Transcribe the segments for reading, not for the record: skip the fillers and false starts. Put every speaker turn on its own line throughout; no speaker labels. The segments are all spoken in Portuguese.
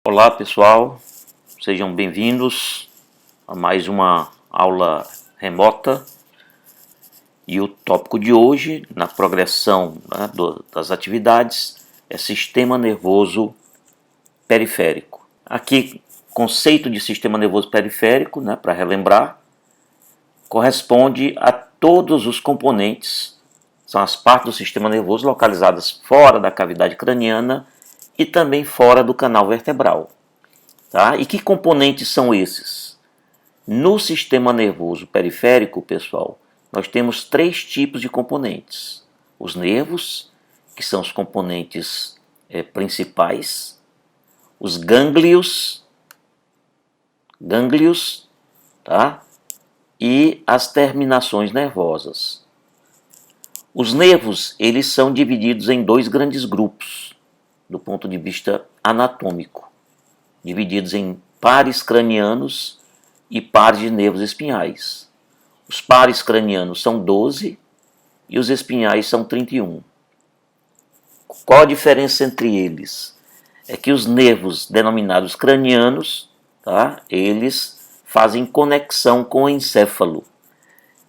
Olá pessoal, sejam bem-vindos a mais uma aula remota e o tópico de hoje, na progressão das atividades, é sistema nervoso periférico. Aqui, conceito de sistema nervoso periférico, para relembrar, corresponde a todos os componentes, são as partes do sistema nervoso localizadas fora da cavidade craniana e também fora do canal vertebral. Tá? E que componentes são esses? No sistema nervoso periférico, pessoal, nós temos 3 tipos de componentes. Os nervos, que são os componentes principais, os gânglios, tá? E as terminações nervosas. Os nervos, eles são divididos em 2 grandes grupos, do ponto de vista anatômico, divididos em pares cranianos e pares de nervos espinhais. Os pares cranianos são 12 e os espinhais são 31. Qual a diferença entre eles? É que os nervos denominados cranianos, tá, eles fazem conexão com o encéfalo.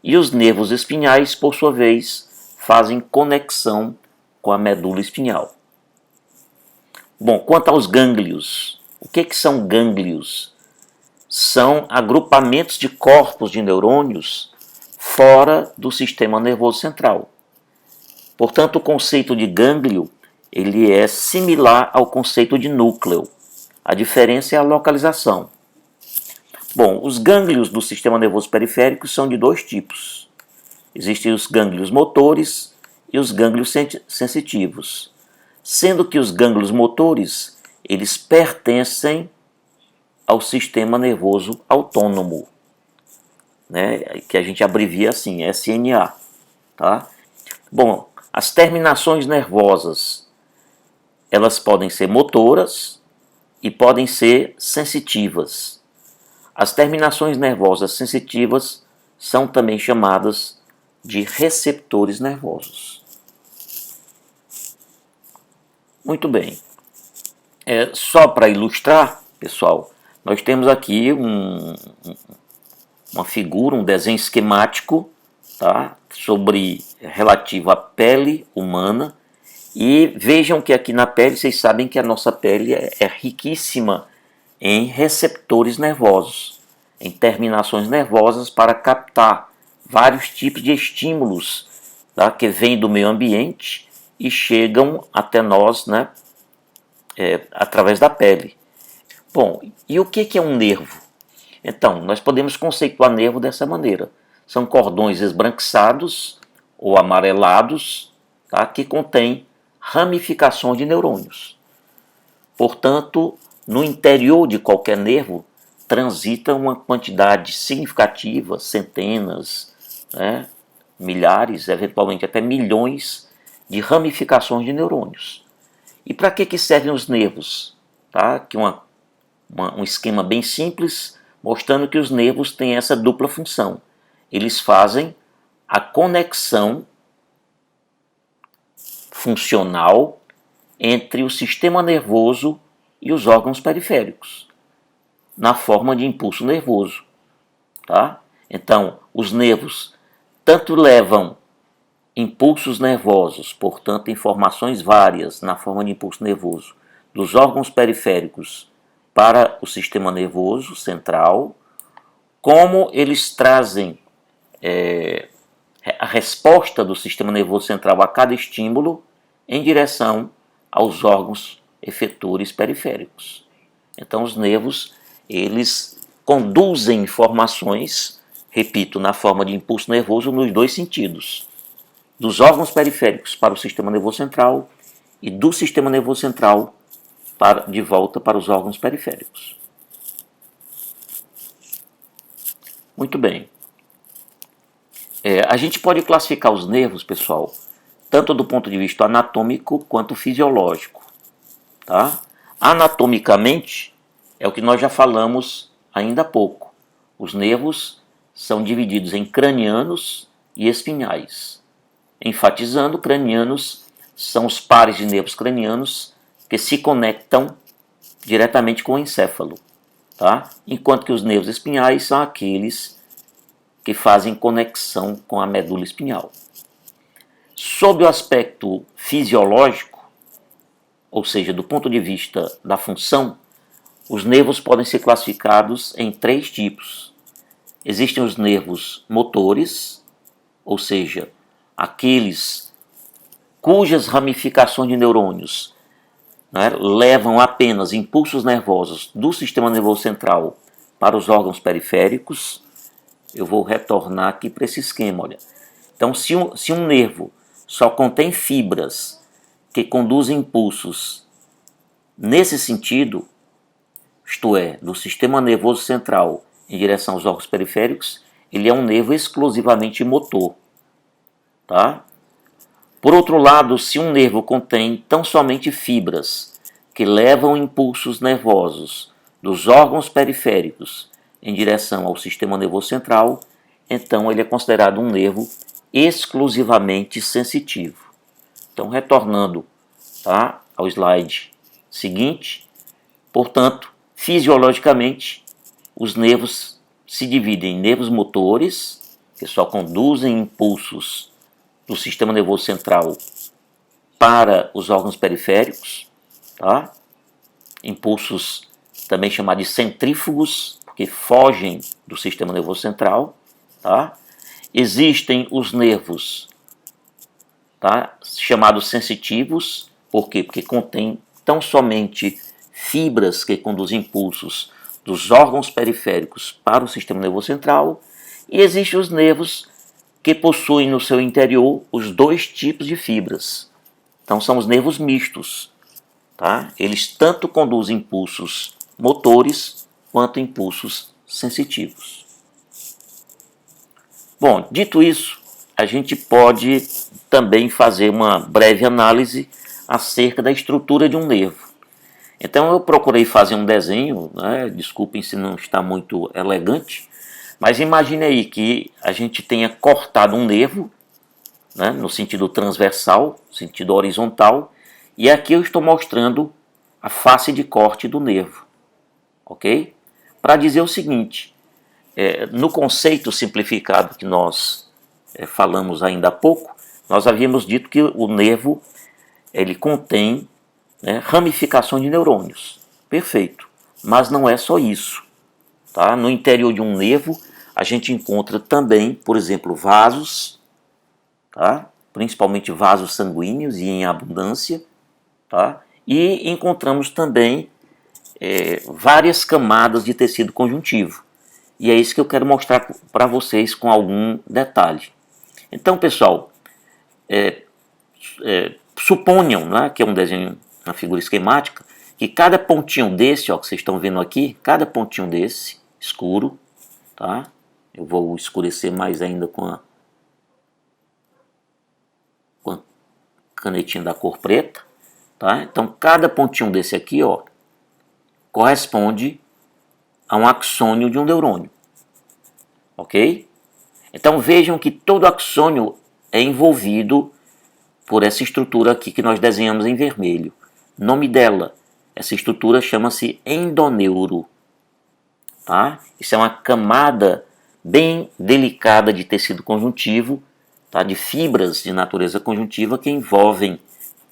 E os nervos espinhais, por sua vez, fazem conexão com a medula espinhal. Bom, quanto aos gânglios, o que são gânglios? São agrupamentos de corpos de neurônios fora do sistema nervoso central. Portanto, o conceito de gânglio ele é similar ao conceito de núcleo. A diferença é a localização. Bom, os gânglios do sistema nervoso periférico são de 2 tipos. Existem os gânglios motores e os gânglios sensitivos. Sendo que os gânglios motores, eles pertencem ao sistema nervoso autônomo, que a gente abrevia assim, SNA. Tá? Bom, as terminações nervosas, elas podem ser motoras e podem ser sensitivas. As terminações nervosas sensitivas são também chamadas de receptores nervosos. Muito bem. Só para ilustrar, pessoal, nós temos aqui uma figura, um desenho esquemático, tá, relativo à pele humana. E vejam que aqui na pele, vocês sabem que a nossa pele é riquíssima em receptores nervosos, em terminações nervosas para captar vários tipos de estímulos, tá, que vêm do meio ambiente e chegam até nós, através da pele. Bom, e o que é um nervo? Então, nós podemos conceituar nervo dessa maneira. São cordões esbranquiçados ou amarelados, tá, que contêm ramificações de neurônios. Portanto, no interior de qualquer nervo transita uma quantidade significativa, centenas, milhares, eventualmente até milhões de ramificações de neurônios. E para que servem os nervos? Tá? Aqui um esquema bem simples, mostrando que os nervos têm essa dupla função. Eles fazem a conexão funcional entre o sistema nervoso e os órgãos periféricos, na forma de impulso nervoso. Tá? Então, os nervos tanto levam impulsos nervosos, portanto, informações várias na forma de impulso nervoso, dos órgãos periféricos para o sistema nervoso central, como eles trazem a resposta do sistema nervoso central a cada estímulo em direção aos órgãos efetores periféricos. Então, os nervos, eles conduzem informações, repito, na forma de impulso nervoso nos 2 sentidos. Dos órgãos periféricos para o sistema nervoso central e do sistema nervoso central de volta para os órgãos periféricos. Muito bem. A gente pode classificar os nervos, pessoal, tanto do ponto de vista anatômico quanto fisiológico. Tá? Anatomicamente, é o que nós já falamos ainda há pouco. os nervos são divididos em cranianos e espinhais. Enfatizando, cranianos são os pares de nervos cranianos que se conectam diretamente com o encéfalo, tá? Enquanto que os nervos espinhais são aqueles que fazem conexão com a medula espinhal. Sob o aspecto fisiológico, ou seja, do ponto de vista da função, os nervos podem ser classificados em 3 tipos. Existem os nervos motores, ou seja, aqueles cujas ramificações de neurônios, né, levam apenas impulsos nervosos do sistema nervoso central para os órgãos periféricos. Eu vou retornar aqui para esse esquema. Olha. Então, se um nervo só contém fibras que conduzem impulsos nesse sentido, isto é, do sistema nervoso central em direção aos órgãos periféricos, ele é um nervo exclusivamente motor. Tá? Por outro lado, se um nervo contém tão somente fibras que levam impulsos nervosos dos órgãos periféricos em direção ao sistema nervoso central, então ele é considerado um nervo exclusivamente sensitivo. Então, retornando, tá, ao slide seguinte, portanto, fisiologicamente, os nervos se dividem em nervos motores, que só conduzem impulsos do sistema nervoso central para os órgãos periféricos, tá? Impulsos também chamados de centrífugos, porque fogem do sistema nervoso central, tá? Existem os nervos, tá, chamados sensitivos, por quê? Porque contém tão somente fibras que conduzem impulsos dos órgãos periféricos para o sistema nervoso central, e existem os nervos que possuem no seu interior os 2 tipos de fibras. Então são os nervos mistos, tá? Eles tanto conduzem impulsos motores quanto impulsos sensitivos. Bom, dito isso, a gente pode também fazer uma breve análise acerca da estrutura de um nervo. Então eu procurei fazer um desenho, né? Desculpem se não está muito elegante, mas imagine aí que a gente tenha cortado um nervo, né, no sentido transversal, sentido horizontal, e aqui eu estou mostrando a face de corte do nervo, ok? Para dizer o seguinte, no conceito simplificado que nós falamos ainda há pouco, nós havíamos dito que o nervo ele contém, né, ramificações de neurônios. Perfeito. Mas não é só isso. Tá? No interior de um nervo, a gente encontra também, por exemplo, vasos, tá? Principalmente vasos sanguíneos e em abundância. Tá? E encontramos também várias camadas de tecido conjuntivo. E é isso que eu quero mostrar para vocês com algum detalhe. Então, pessoal, suponham, né, que é um desenho, uma figura esquemática, que cada pontinho desse, ó, que vocês estão vendo aqui, cada pontinho desse, escuro, tá? Eu vou escurecer mais ainda com a canetinha da cor preta, tá? Então, cada pontinho desse aqui, ó, corresponde a um axônio de um neurônio, ok? Então, vejam que todo axônio é envolvido por essa estrutura aqui que nós desenhamos em vermelho. Nome dela, essa estrutura chama-se endoneuro. Tá? Isso é uma camada bem delicada de tecido conjuntivo, tá? De fibras de natureza conjuntiva que envolvem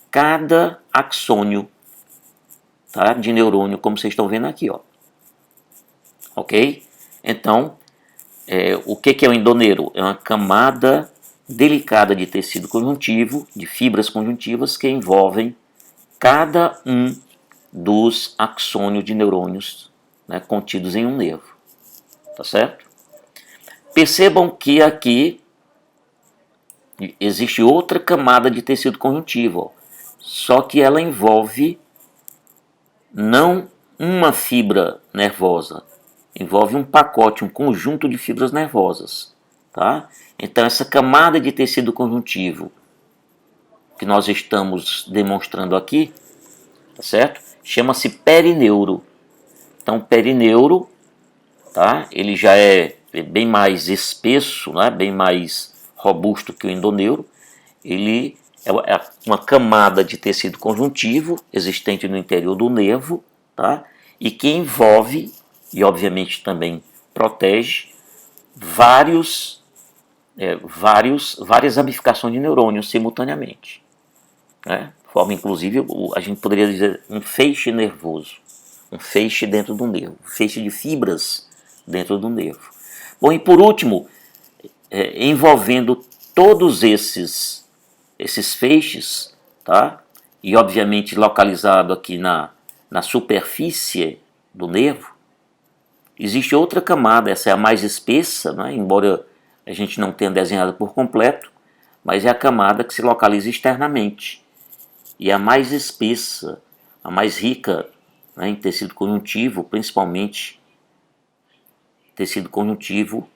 cada axônio, tá? De neurônio, como vocês estão vendo aqui. Ó. Ok? Então, o que é o endoneuro? É uma camada delicada de tecido conjuntivo, de fibras conjuntivas que envolvem cada um dos axônios de neurônios, né, contidos em um nervo. Tá certo? Percebam que aqui existe outra camada de tecido conjuntivo, ó, só que ela envolve não uma fibra nervosa, envolve um pacote, um conjunto de fibras nervosas. Tá? Então, essa camada de tecido conjuntivo que nós estamos demonstrando aqui, tá certo? Chama-se perineuro. Então, perineuro, tá? Ele já é bem mais espesso, né? Bem mais robusto que o endoneuro. Ele é uma camada de tecido conjuntivo existente no interior do nervo, tá? E que envolve, e obviamente também protege, várias ramificações de neurônios simultaneamente, né? Forma inclusive, a gente poderia dizer, um feixe nervoso, um feixe dentro do nervo, um feixe de fibras dentro do nervo. Bom, e por último, envolvendo todos esses feixes, tá? E obviamente localizado aqui na superfície do nervo, existe outra camada, essa é a mais espessa, né? Embora a gente não tenha desenhado por completo, mas é a camada que se localiza externamente. E a mais espessa, a mais rica, né, em tecido conjuntivo, principalmente tecido conjuntivo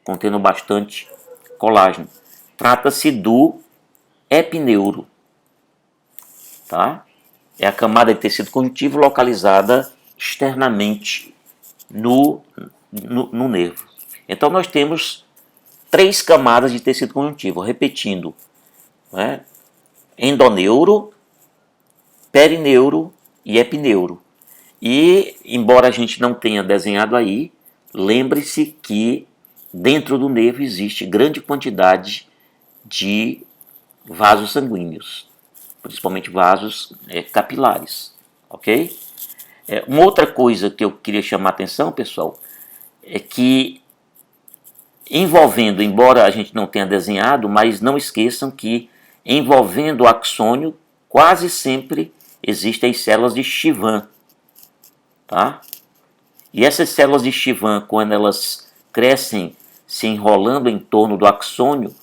contendo bastante colágeno. Trata-se do epineuro, tá? É a camada de tecido conjuntivo localizada externamente no nervo. Então nós temos 3 camadas de tecido conjuntivo, repetindo, né? Endoneuro, perineuro e epineuro. E, embora a gente não tenha desenhado aí, lembre-se que dentro do nervo existe grande quantidade de vasos sanguíneos, principalmente vasos capilares, ok? Uma outra coisa que eu queria chamar a atenção, pessoal, é que envolvendo, embora a gente não tenha desenhado, mas não esqueçam que envolvendo o axônio, quase sempre existem as células de Schwann, tá? E essas células de Schwann, quando elas crescem se enrolando em torno do axônio,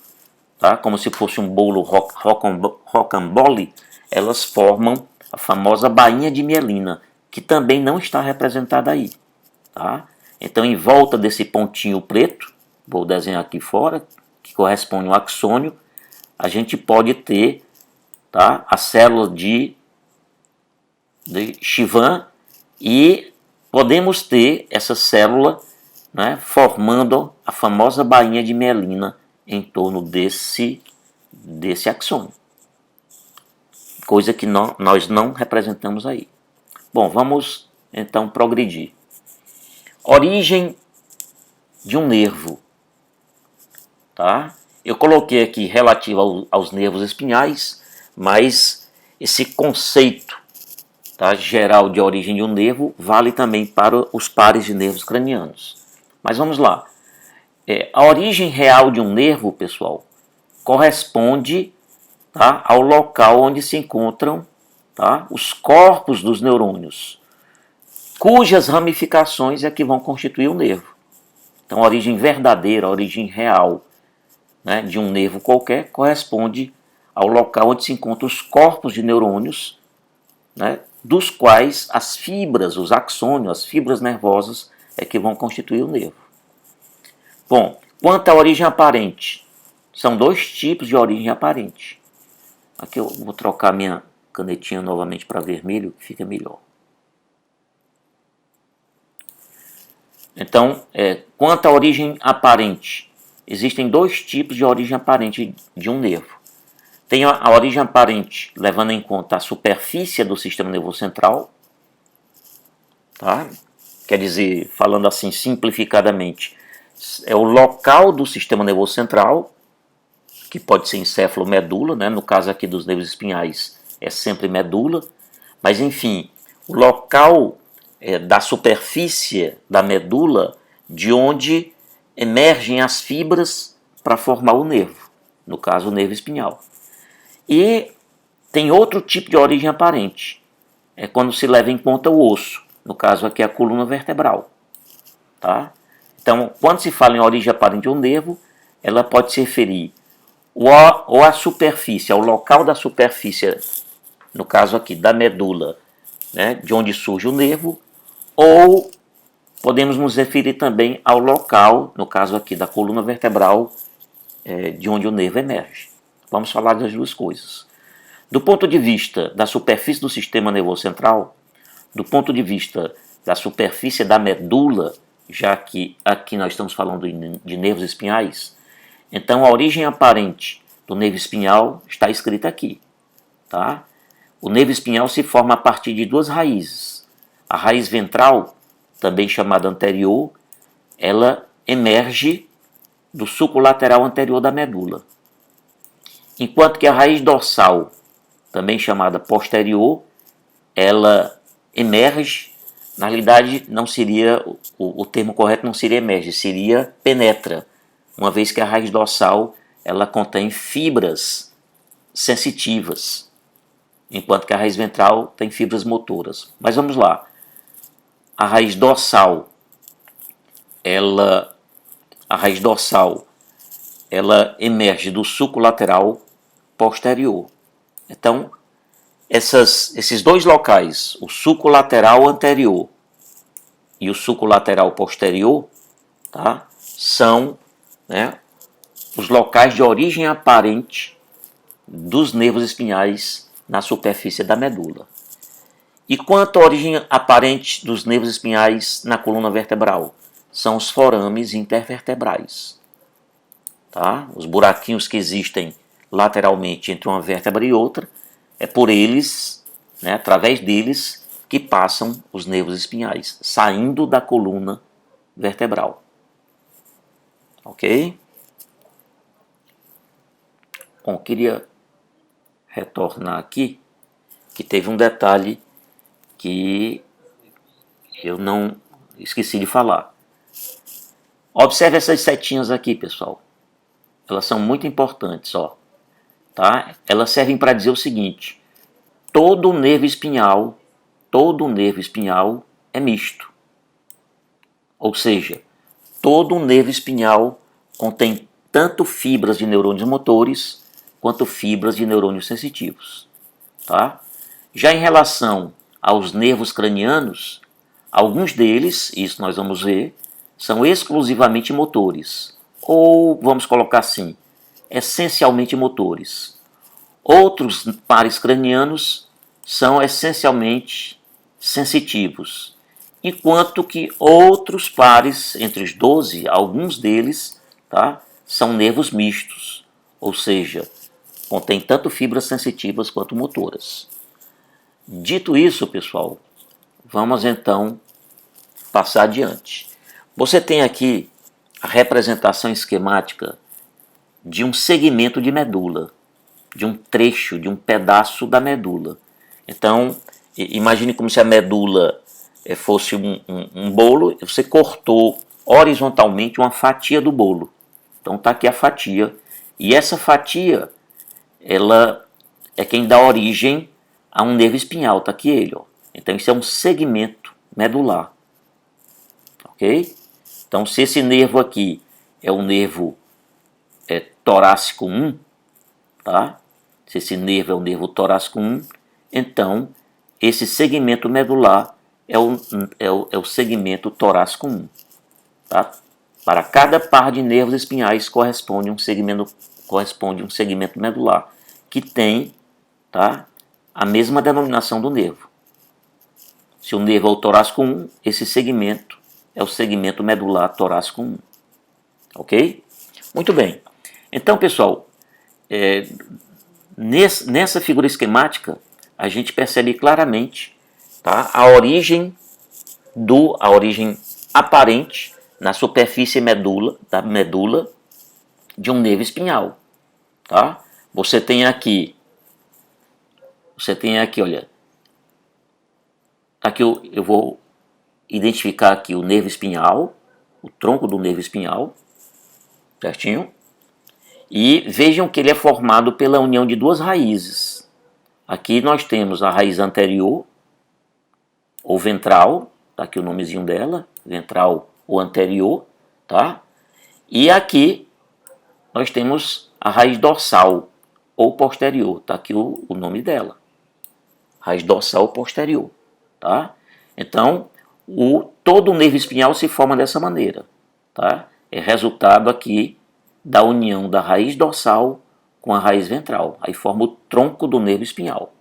tá? Como se fosse um bolo rocambole, elas formam a famosa bainha de mielina, que também não está representada aí, tá? Então, em volta desse pontinho preto, vou desenhar aqui fora, que corresponde ao axônio, a gente pode ter, tá, a célula de Schwann, e podemos ter essa célula, né, formando a famosa bainha de mielina em torno desse axônio. Coisa que nós não representamos aí. Bom, vamos então progredir. Origem de um nervo, tá? Eu coloquei aqui relativo aos nervos espinhais, mas esse conceito, tá, geral de origem de um nervo vale também para os pares de nervos cranianos. Mas vamos lá. A origem real de um nervo, pessoal, corresponde, tá, ao local onde se encontram, tá, os corpos dos neurônios, cujas ramificações é que vão constituir o nervo. Então, a origem verdadeira, a origem real, né, de um nervo qualquer corresponde ao local onde se encontram os corpos de neurônios, né, dos quais as fibras, os axônios, as fibras nervosas é que vão constituir o nervo. Bom, quanto à origem aparente, são 2 tipos de origem aparente. Aqui eu vou trocar minha canetinha novamente para vermelho, que fica melhor. Então, quanto à origem aparente, existem 2 tipos de origem aparente de um nervo. Tem a origem aparente, levando em conta a superfície do sistema nervoso central, tá? Quer dizer, falando assim simplificadamente, é o local do sistema nervoso central, que pode ser encéfalo-medula, né? No caso aqui dos nervos espinhais é sempre medula, mas enfim, o local da superfície da medula de onde emergem as fibras para formar o nervo, no caso o nervo espinhal. E tem outro tipo de origem aparente, é quando se leva em conta o osso, no caso aqui a coluna vertebral, tá? Então, quando se fala em origem aparente de um nervo, ela pode se referir ou à superfície, ao local da superfície, no caso aqui da medula, né, de onde surge o nervo, ou podemos nos referir também ao local, no caso aqui da coluna vertebral, de onde o nervo emerge. Vamos falar das 2 coisas. Do ponto de vista da superfície do sistema nervoso central, do ponto de vista da superfície da medula, já que aqui nós estamos falando de nervos espinhais, então a origem aparente do nervo espinhal está escrita aqui, tá? O nervo espinhal se forma a partir de duas raízes. A raiz ventral, também chamada anterior, ela emerge do sulco lateral anterior da medula, enquanto que a raiz dorsal, também chamada posterior, ela emerge. Na realidade, não seria o termo correto, não seria emerge, seria penetra, uma vez que a raiz dorsal ela contém fibras sensitivas, enquanto que a raiz ventral tem fibras motoras. Mas vamos lá. A raiz dorsal, ela emerge do sulco lateral posterior. Então, esses dois locais, o sulco lateral anterior e o sulco lateral posterior, tá, são, né, os locais de origem aparente dos nervos espinhais na superfície da medula. E quanto à origem aparente dos nervos espinhais na coluna vertebral? São os forames intervertebrais, tá? Os buraquinhos que existem lateralmente entre uma vértebra e outra, é por eles, né, através deles, que passam os nervos espinhais, saindo da coluna vertebral. Ok? Bom, queria retornar aqui, que teve um detalhe que eu não esqueci de falar. Observe essas setinhas aqui, pessoal. Elas são muito importantes, ó. Tá? Elas servem para dizer o seguinte: todo nervo espinhal é misto. Ou seja, todo nervo espinhal contém tanto fibras de neurônios motores quanto fibras de neurônios sensitivos. Tá? Já em relação aos nervos cranianos, alguns deles, isso nós vamos ver, são exclusivamente motores, ou vamos colocar assim, essencialmente motores. Outros pares cranianos são essencialmente sensitivos, enquanto que outros pares, entre os 12, alguns deles, tá, são nervos mistos, ou seja, contém tanto fibras sensitivas quanto motoras. Dito isso, pessoal, vamos então passar adiante. Você tem aqui a representação esquemática de um segmento de medula, de um trecho, de um pedaço da medula. Então, imagine como se a medula fosse um bolo, você cortou horizontalmente uma fatia do bolo. Então está aqui a fatia, e essa fatia, ela é quem dá origem a um nervo espinhal, está aqui ele, ó. Então isso é um segmento medular, ok? Então se esse nervo aqui é o nervo torácico 1, tá? Se esse nervo é o nervo torácico 1, então esse segmento medular é o segmento torácico 1, tá? Para cada par de nervos espinhais corresponde um segmento medular que tem, tá, a mesma denominação do nervo. Se o nervo é o torácico 1, esse segmento é o segmento medular torácico 1. Ok? Muito bem. Então, pessoal, nessa figura esquemática, a gente percebe claramente, tá, a origem aparente na superfície da medula de um nervo espinhal. Tá? Você tem aqui, olha, aqui eu vou identificar aqui o nervo espinhal, o tronco do nervo espinhal, certinho? E vejam que ele é formado pela união de duas raízes. Aqui nós temos a raiz anterior, ou ventral, tá aqui o nomezinho dela, ventral ou anterior, tá? E aqui nós temos a raiz dorsal, ou posterior, tá aqui o nome dela, raiz dorsal posterior, tá? Então, todo o nervo espinhal se forma dessa maneira, tá? É resultado aqui da união da raiz dorsal com a raiz ventral, aí forma o tronco do nervo espinhal,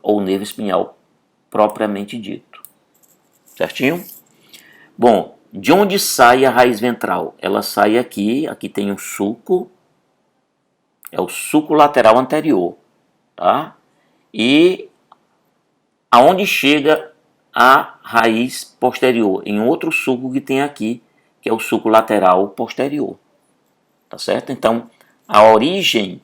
ou nervo espinhal propriamente dito, certinho? Bom, De onde sai a raiz ventral? Ela sai aqui, aqui tem um sulco, é o sulco lateral anterior, tá? E aonde chega a raiz posterior? Em outro sulco que tem aqui, que é o sulco lateral posterior, tá certo? Então, a origem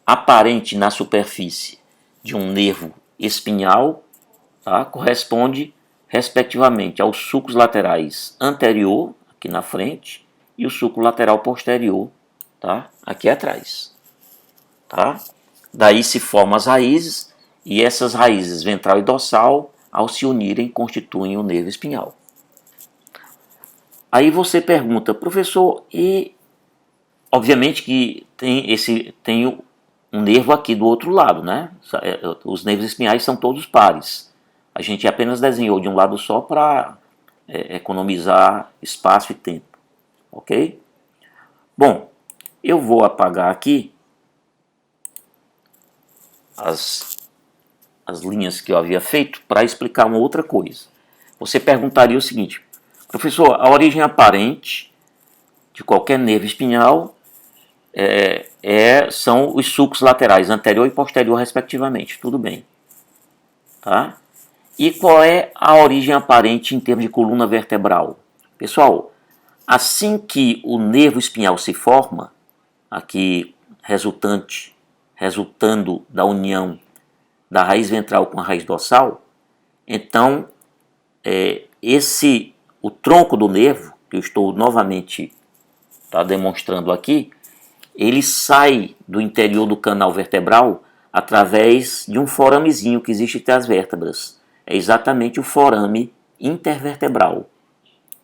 aparente na superfície de um nervo espinhal, tá, corresponde respectivamente aos sulcos laterais anterior, aqui na frente, e o sulco lateral posterior, tá, aqui atrás. Tá? Daí se formam as raízes, e essas raízes ventral e dorsal, ao se unirem, constituem o nervo espinhal. Aí você pergunta, professor, e obviamente que tem um nervo aqui do outro lado, né? Os nervos espinhais são todos pares. A gente apenas desenhou de um lado só para economizar espaço e tempo, ok? Bom, eu vou apagar aqui as linhas que eu havia feito para explicar uma outra coisa. Você perguntaria o seguinte, professor, a origem aparente de qualquer nervo espinhal são os sulcos laterais, anterior e posterior, respectivamente. Tudo bem. Tá? E qual é a origem aparente em termos de coluna vertebral? Pessoal, assim que o nervo espinhal se forma, aqui resultando da união da raiz ventral com a raiz dorsal, então o tronco do nervo, que eu estou novamente demonstrando aqui, ele sai do interior do canal vertebral através de um foramezinho que existe entre as vértebras. É exatamente o forame intervertebral,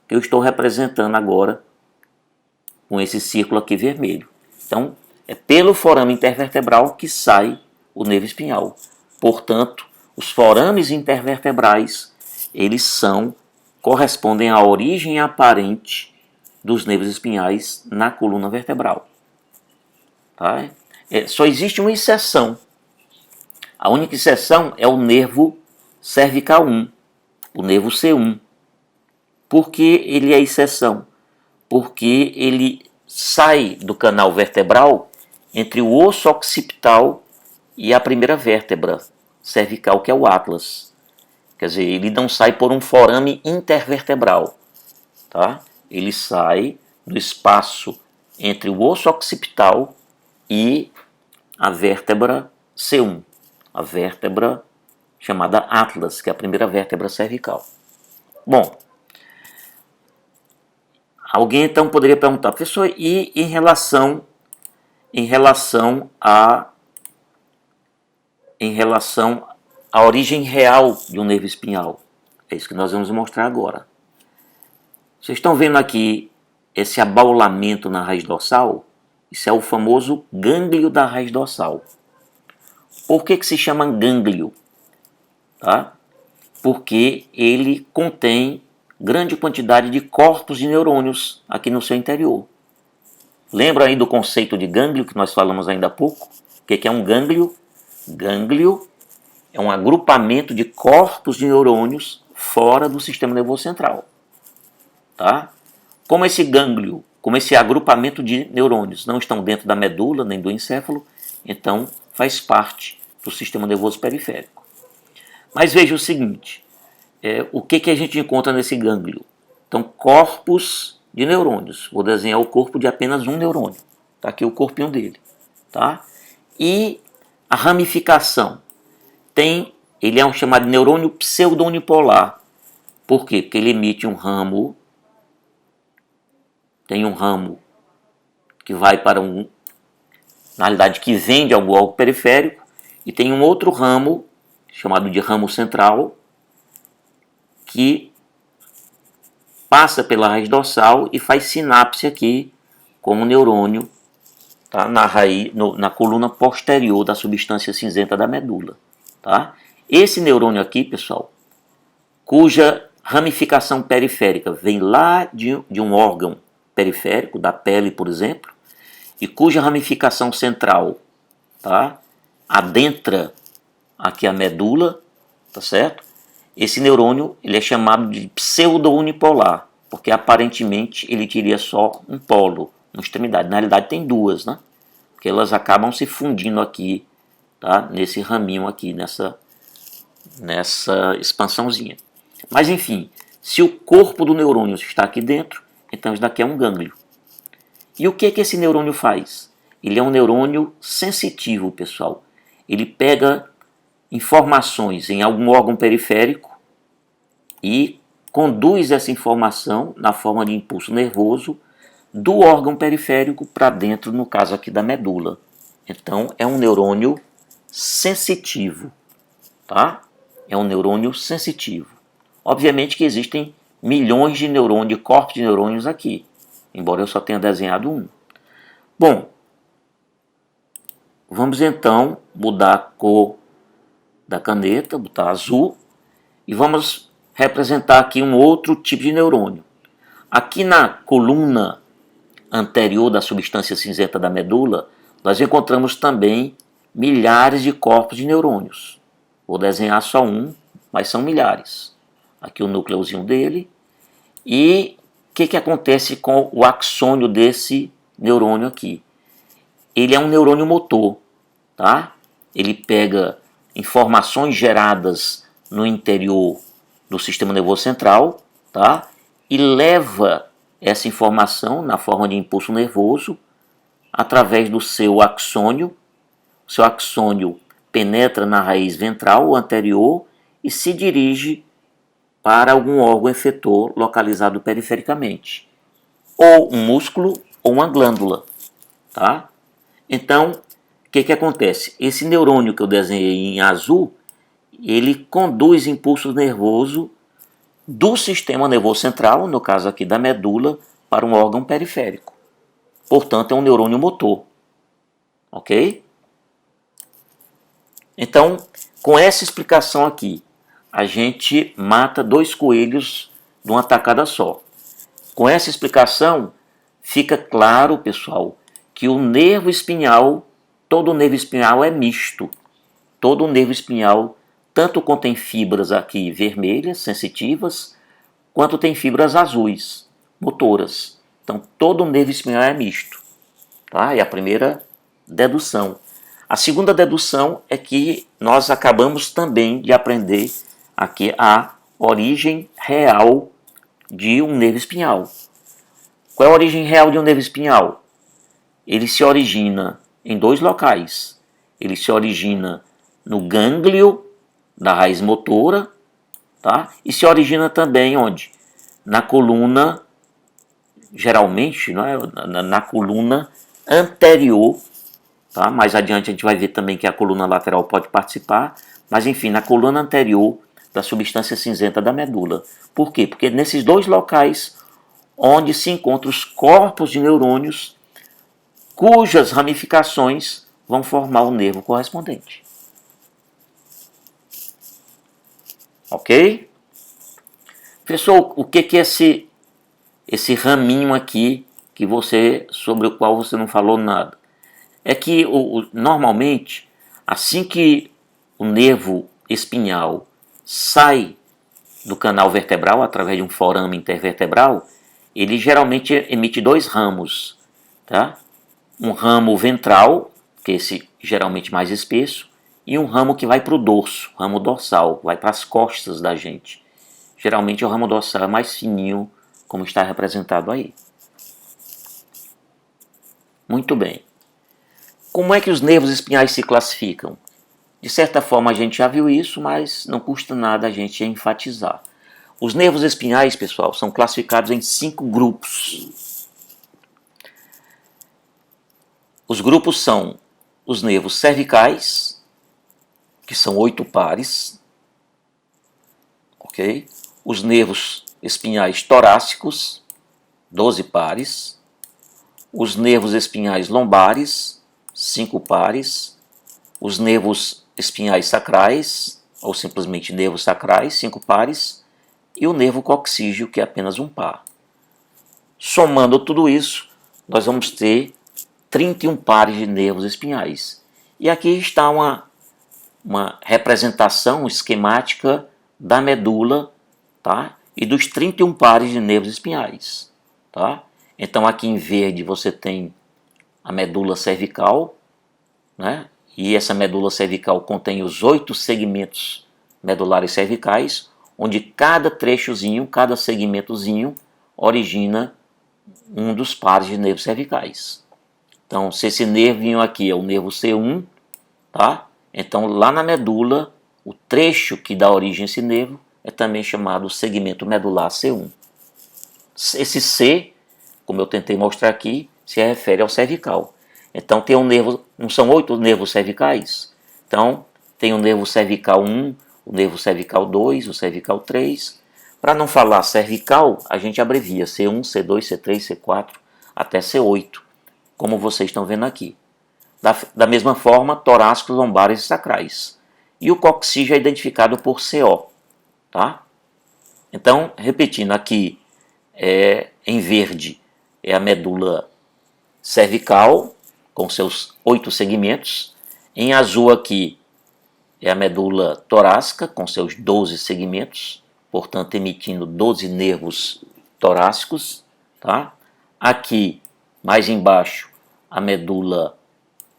que eu estou representando agora com esse círculo aqui vermelho. Então, é pelo forame intervertebral que sai o nervo espinhal. Portanto, os forames intervertebrais, eles correspondem à origem aparente dos nervos espinhais na coluna vertebral. Tá? Só existe uma exceção. A única exceção é o nervo cervical 1, o nervo C1. Por que ele é exceção? Porque ele sai do canal vertebral entre o osso occipital e a primeira vértebra cervical, que é o atlas. Quer dizer, ele não sai por um forame intervertebral. Tá? Ele sai do espaço entre o osso occipital e a vértebra C1, a vértebra chamada atlas, que é a primeira vértebra cervical. Bom, alguém então poderia perguntar, professor, e em relação à origem real de um nervo espinhal? É isso que nós vamos mostrar agora. Vocês estão vendo aqui esse abaulamento na raiz dorsal? Isso é o famoso gânglio da raiz dorsal. Por que se chama gânglio? Tá? Porque ele contém grande quantidade de corpos de neurônios aqui no seu interior. Lembra aí do conceito de gânglio que nós falamos ainda há pouco? O que é um gânglio? Gânglio é um agrupamento de corpos de neurônios fora do sistema nervoso central. Tá? Como esse agrupamento de neurônios não estão dentro da medula nem do encéfalo, então faz parte do sistema nervoso periférico. Mas veja o seguinte, o que a gente encontra nesse gânglio? Então, corpos de neurônios. Vou desenhar o corpo de apenas um neurônio. Está aqui o corpinho dele. Tá? E a ramificação. Ele é um chamado neurônio pseudo-unipolar. Por quê? Porque ele emite um ramo. Tem um ramo que vai para na realidade, que vem de algum algo periférico. E tem um outro ramo, chamado de ramo central, que passa pela raiz dorsal e faz sinapse aqui com o neurônio, tá? Na coluna posterior da substância cinzenta da medula. Tá? Esse neurônio aqui, pessoal, cuja ramificação periférica vem lá de um órgão periférico, da pele, por exemplo, e cuja ramificação central, tá, adentra aqui a medula, tá certo? Esse neurônio ele é chamado de pseudo-unipolar, porque aparentemente ele queria só um polo, uma extremidade. Na realidade tem duas, né? Porque elas acabam se fundindo aqui, tá? Nesse raminho aqui, nessa expansãozinha. Mas enfim, se o corpo do neurônio está aqui dentro, então isso daqui é um gânglio. E o que esse neurônio faz? Ele é um neurônio sensitivo, pessoal. Ele pega informações em algum órgão periférico e conduz essa informação na forma de impulso nervoso do órgão periférico para dentro, no caso aqui da medula. Então é um neurônio sensitivo, tá? É um neurônio sensitivo. Obviamente que existem milhões de neurônios, de corpos de neurônios aqui, embora eu só tenha desenhado um. Bom, vamos então mudar a cor da caneta, botar azul, e vamos representar aqui um outro tipo de neurônio. Aqui na coluna anterior da substância cinzenta da medula, nós encontramos também milhares de corpos de neurônios. Vou desenhar só um, mas são milhares. Aqui o núcleozinho dele. E o que acontece com o axônio desse neurônio aqui? Ele é um neurônio motor, tá? Ele pega informações geradas no interior do sistema nervoso central, tá? E leva essa informação na forma de impulso nervoso através do seu axônio. O seu axônio penetra na raiz ventral anterior e se dirige para algum órgão efetor localizado perifericamente, ou um músculo ou uma glândula, tá? Então, o que acontece? Esse neurônio que eu desenhei em azul, ele conduz impulso nervoso do sistema nervoso central, no caso aqui da medula, para um órgão periférico. Portanto, é um neurônio motor. Ok? Então, com essa explicação aqui, a gente mata 2 coelhos de uma tacada só. Com essa explicação, fica claro, pessoal, que o nervo espinhal, todo nervo espinhal é misto. Todo nervo espinhal tanto contém fibras aqui vermelhas, sensitivas, quanto tem fibras azuis, motoras. Então, todo nervo espinhal é misto. Tá? É a primeira dedução. A segunda dedução é que nós acabamos também de aprender aqui a origem real de um nervo espinhal. Qual é a origem real de um nervo espinhal? Ele se origina em 2 locais. Ele se origina no gânglio da raiz motora, tá? E se origina também onde? Na coluna, geralmente, não é? na coluna anterior, tá? Mais adiante a gente vai ver também que a coluna lateral pode participar, mas enfim, na coluna anterior da substância cinzenta da medula. Por quê? Porque nesses 2 locais onde se encontram os corpos de neurônios cujas ramificações vão formar o nervo correspondente. Ok? Professor, o que é esse raminho aqui sobre o qual você não falou nada? É que normalmente, assim que o nervo espinhal sai do canal vertebral através de um forame intervertebral, ele geralmente emite 2 ramos, tá? Um ramo ventral, que é esse geralmente mais espesso, e um ramo que vai para o dorso, ramo dorsal, vai para as costas da gente. Geralmente o ramo dorsal é mais fininho, como está representado aí. Muito bem. Como é que os nervos espinhais se classificam? De certa forma a gente já viu isso, mas não custa nada a gente enfatizar. Os nervos espinhais, pessoal, são classificados em 5 grupos. Os grupos são os nervos cervicais, que são 8 pares, ok? Os nervos espinhais torácicos, 12 pares. Os nervos espinhais lombares, 5 pares. Os nervos espinhais sacrais, ou simplesmente nervos sacrais, 5 pares. E o nervo coxígeo, que é apenas um par. Somando tudo isso, nós vamos ter 31 pares de nervos espinhais. E aqui está uma representação esquemática da medula, tá? e dos 31 pares de nervos espinhais. Tá? Então aqui em verde você tem a medula cervical, né? E essa medula cervical contém os 8 segmentos medulares cervicais, onde cada trechozinho, cada segmentozinho origina um dos pares de nervos cervicais. Então, se esse nervinho aqui é o nervo C1, tá? Então lá na medula, o trecho que dá origem a esse nervo é também chamado segmento medular C1. Esse C, como eu tentei mostrar aqui, se refere ao cervical. Então tem um nervo, não são 8 nervos cervicais? Então tem o nervo cervical 1, o nervo cervical 2, o cervical 3. Para não falar cervical, a gente abrevia C1, C2, C3, C4 até C8, como vocês estão vendo aqui. Da mesma forma, torácicos, lombares e sacrais. E o coxígeo é identificado por CO. Tá? Então, repetindo, aqui em verde é a medula cervical, com seus 8 segmentos. Em azul aqui é a medula torácica, com seus 12 segmentos, portanto emitindo 12 nervos torácicos. Tá? Aqui, mais embaixo, a medula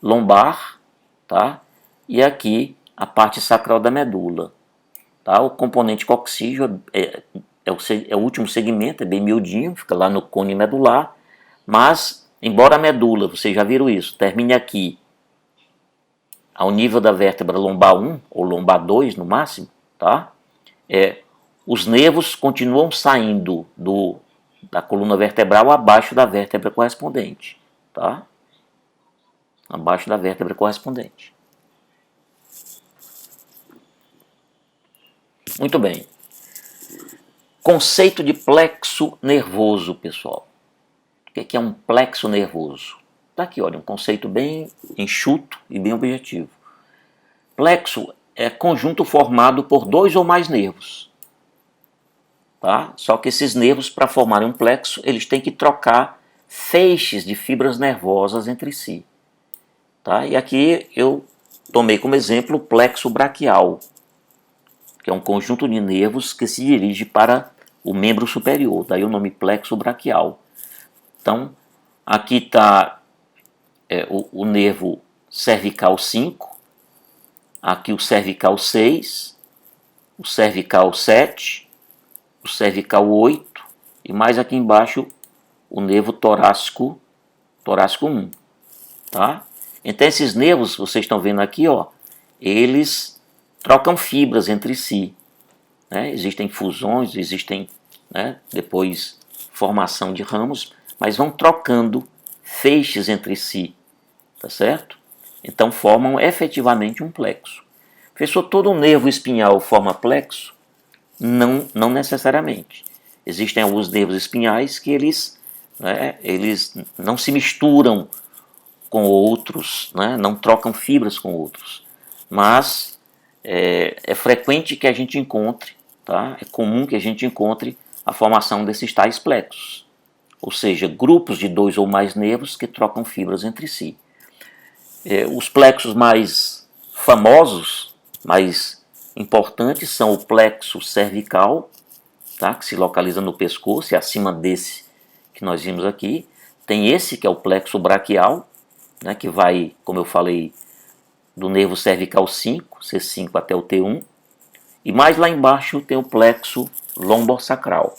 lombar, tá? E aqui a parte sacral da medula. Tá? O componente coxígeo é o último segmento, é bem miudinho, fica lá no cone medular, mas, embora a medula, vocês já viram isso, termine aqui, ao nível da vértebra lombar 1, ou lombar 2 no máximo, tá? Os nervos continuam saindo da coluna vertebral abaixo da vértebra correspondente, tá? Abaixo da vértebra correspondente. Muito bem. Conceito de plexo nervoso, pessoal. O que é um plexo nervoso? Está aqui, olha, um conceito bem enxuto e bem objetivo. Plexo é conjunto formado por 2 ou mais nervos. Tá? Só que esses nervos, para formarem um plexo, eles têm que trocar feixes de fibras nervosas entre si. Tá? E aqui eu tomei como exemplo o plexo braquial, que é um conjunto de nervos que se dirige para o membro superior, daí o nome plexo braquial. Então, aqui está o nervo cervical 5, aqui o cervical 6, o cervical 7, o cervical 8 e mais aqui embaixo o nervo torácico 1. Tá? Então esses nervos, vocês estão vendo aqui, ó, eles trocam fibras entre si. Né? Existem fusões, existem depois formação de ramos, mas vão trocando feixes entre si, tá certo? Então formam efetivamente um plexo. Professor, todo nervo espinhal forma plexo? Não necessariamente. Existem alguns nervos espinhais que eles não se misturam com outros, não trocam fibras com outros, mas é frequente que a gente encontre, tá? É comum que a gente encontre a formação desses tais plexos, ou seja, grupos de 2 ou mais nervos que trocam fibras entre si. Os plexos mais famosos, mais importantes, são o plexo cervical, tá? Que se localiza no pescoço, e acima desse que nós vimos aqui. Tem esse que é o plexo braquial, que vai, como eu falei, do nervo cervical 5, C5 até o T1. E mais lá embaixo tem o plexo lombosacral.